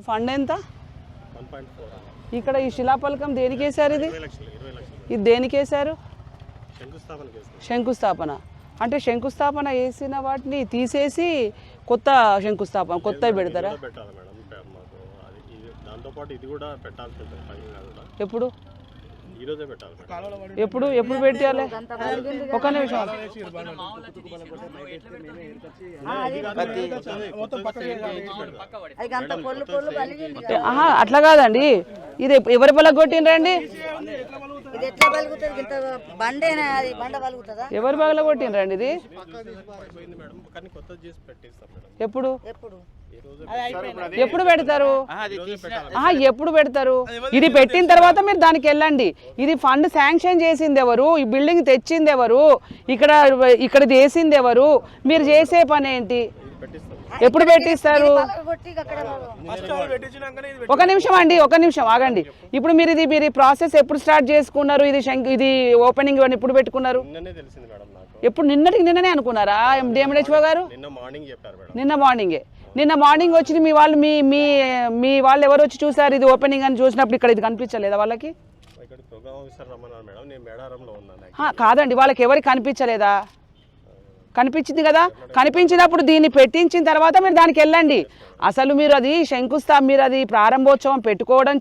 Fund ఎంత? 1.4. ఇక్కడ ఈ శిలాఫలకం దేనికి వేశారు? ఇది దేనికి వేశారు? శంకుస్థాపన. అంటే శంకుస్థాపన వేసిన వాటిని తీసేసి కొత్త శంకుస్థాపన కొత్తవి పెడతారా? ఎప్పుడు ఎప్పుడు ఎప్పుడు పెట్టాలి? ఒక నిమిషం. అట్లా కాదండి, ఇది ఎవరి పళ్ళకి కొట్టిండ్రండి? ఎవరి పగల కొట్టిండ్రండి ఇది? ఎప్పుడు ఎప్పుడు పెడతారు? ఎప్పుడు పెడతారు? ఇది పెట్టిన తర్వాత మీరు దానికి వెళ్ళండి. ఇది ఫండ్ శాంక్షన్ చేసింది ఎవరు? ఈ బిల్డింగ్ తెచ్చింది ఎవరు? ఇక్కడ చేసింది ఎవరు? మీరు చేసే పని ఏంటి? ఎప్పుడు పెట్టిస్తారు? ఒక నిమిషం అండి, ఒక నిమిషం ఆగండి. ఇప్పుడు మీరు ప్రాసెస్ ఎప్పుడు స్టార్ట్ చేసుకున్నారు? ఇది ఓపెనింగ్ ఎప్పుడు పెట్టుకున్నారు? ఎప్పుడు? నిన్ననే అనుకున్నారా డిఎంహెచ్ఓ గారు? నిన్న మార్నింగ్ వచ్చి మీ వాళ్ళు ఎవరు వచ్చి చూసారు ఇది ఓపెనింగ్ అని? చూసినప్పుడు ఇక్కడ ఇది కనిపించలేదా వాళ్ళకి? కాదండి, వాళ్ళకి ఎవరికి కనిపించలేదా? కనిపించింది కదా. కనిపించినప్పుడు దీన్ని పెట్టించిన తర్వాత మీరు దానికి వెళ్ళండి. అసలు మీరు అది ప్రారంభోత్సవం పెట్టుకోవడం